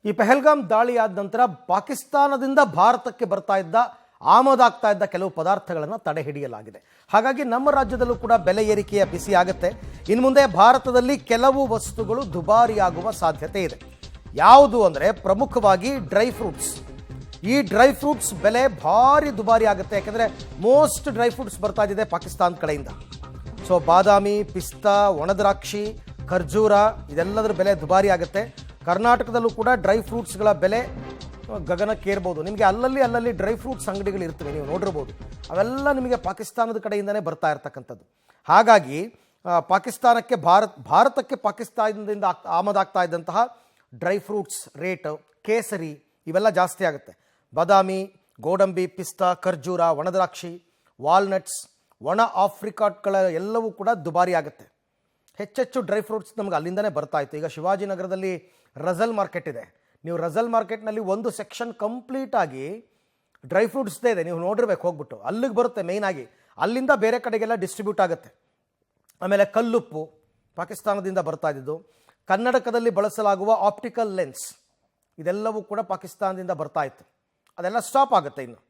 ಈ ಪಹಲ್ಗಾಮ್ ದಾಳಿ ಆದ ನಂತರ ಪಾಕಿಸ್ತಾನದಿಂದ ಭಾರತಕ್ಕೆ ಬರ್ತಾ ಇದ್ದ ಆಮದಾಗ್ತಾ ಇದ್ದ ಕೆಲವು ಪದಾರ್ಥಗಳನ್ನು ತಡೆ ಹಿಡಿಯಲಾಗಿದೆ. ಹಾಗಾಗಿ ನಮ್ಮ ರಾಜ್ಯದಲ್ಲೂ ಕೂಡ ಬೆಲೆ ಏರಿಕೆಯ ಬಿಸಿ ಆಗುತ್ತೆ. ಇನ್ನು ಮುಂದೆ ಭಾರತದಲ್ಲಿ ಕೆಲವು ವಸ್ತುಗಳು ದುಬಾರಿಯಾಗುವ ಸಾಧ್ಯತೆ ಇದೆ. ಯಾವುದು ಅಂದರೆ ಪ್ರಮುಖವಾಗಿ ಡ್ರೈ ಫ್ರೂಟ್ಸ್. ಈ ಡ್ರೈ ಫ್ರೂಟ್ಸ್ ಬೆಲೆ ಭಾರಿ ದುಬಾರಿ ಆಗುತ್ತೆ. ಯಾಕೆಂದರೆ ಮೋಸ್ಟ್ ಡ್ರೈ ಫ್ರೂಟ್ಸ್ ಬರ್ತಾ ಇದೆ ಪಾಕಿಸ್ತಾನ ಕಡೆಯಿಂದ. ಸೊ ಬಾದಾಮಿ, ಪಿಸ್ತಾ, ಒಣದ್ರಾಕ್ಷಿ, ಖರ್ಜೂರ ಇದೆಲ್ಲದರ ಬೆಲೆ ದುಬಾರಿ ಆಗುತ್ತೆ. ಕರ್ನಾಟಕದಲ್ಲೂ ಕೂಡ ಡ್ರೈ ಫ್ರೂಟ್ಸ್ಗಳ ಬೆಲೆ ಗಗನಕ್ಕೇರ್ಬೋದು. ನಿಮಗೆ ಅಲ್ಲಲ್ಲಿ ಡ್ರೈ ಫ್ರೂಟ್ಸ್ ಅಂಗಡಿಗಳು ಇರ್ತವೆ, ನೀವು ನೋಡಿರ್ಬೋದು. ಅವೆಲ್ಲ ನಿಮಗೆ ಪಾಕಿಸ್ತಾನದ ಕಡೆಯಿಂದನೇ ಬರ್ತಾ ಇರ್ತಕ್ಕಂಥದ್ದು. ಹಾಗಾಗಿ ಭಾರತಕ್ಕೆ ಪಾಕಿಸ್ತಾನದಿಂದ ಆಮದಾಗ್ತಾ ಇದ್ದಂತಹ ಡ್ರೈ ಫ್ರೂಟ್ಸ್ ರೇಟ್, ಕೇಸರಿ ಇವೆಲ್ಲ ಜಾಸ್ತಿ ಆಗುತ್ತೆ. ಬಾದಾಮಿ, ಗೋಡಂಬಿ, ಪಿಸ್ತಾ, ಖರ್ಜೂರ, ಒಣದ್ರಾಕ್ಷಿ, ವಾಲ್ನಟ್ಸ್, ಒಣ ಆಫ್ರಿಕಾಟ್ಗಳ ಎಲ್ಲವೂ ಕೂಡ ದುಬಾರಿ ಆಗುತ್ತೆ. ಹೆಚ್ಚೆಚ್ಚು ಡ್ರೈ ಫ್ರೂಟ್ಸ್ ನಮ್ಗೆ ಅಲ್ಲಿಂದನೇ ಬರ್ತಾ ಇತ್ತು. ಈಗ ಶಿವಾಜಿನಗರದಲ್ಲಿ ರಜಲ್ ಮಾರ್ಕೆಟ್ ಇದೆ. ನೀವು ರಜಲ್ ಮಾರ್ಕೆಟ್ನಲ್ಲಿ ಒಂದು ಸೆಕ್ಷನ್ ಕಂಪ್ಲೀಟಾಗಿ ಡ್ರೈ ಫ್ರೂಟ್ಸ್ದೇ ಇದೆ. ನೀವು ನೋಡಿರ್ಬೇಕು, ಹೋಗ್ಬಿಟ್ಟು ಅಲ್ಲಿಗೆ ಬರುತ್ತೆ ಮೇಯ್ನಾಗಿ. ಅಲ್ಲಿಂದ ಬೇರೆ ಕಡೆಗೆಲ್ಲ ಡಿಸ್ಟ್ರಿಬ್ಯೂಟ್ ಆಗುತ್ತೆ. ಆಮೇಲೆ ಕಲ್ಲುಪ್ಪು ಪಾಕಿಸ್ತಾನದಿಂದ ಬರ್ತಾ ಇದ್ದಿದ್ದು. ಕನ್ನಡಕದಲ್ಲಿ ಬಳಸಲಾಗುವ ಆಪ್ಟಿಕಲ್ ಲೆನ್ಸ್ ಇದೆಲ್ಲವೂ ಕೂಡ ಪಾಕಿಸ್ತಾನದಿಂದ ಬರ್ತಾ ಇತ್ತು. ಅದೆಲ್ಲ ಸ್ಟಾಪ್ ಆಗುತ್ತೆ ಇನ್ನು.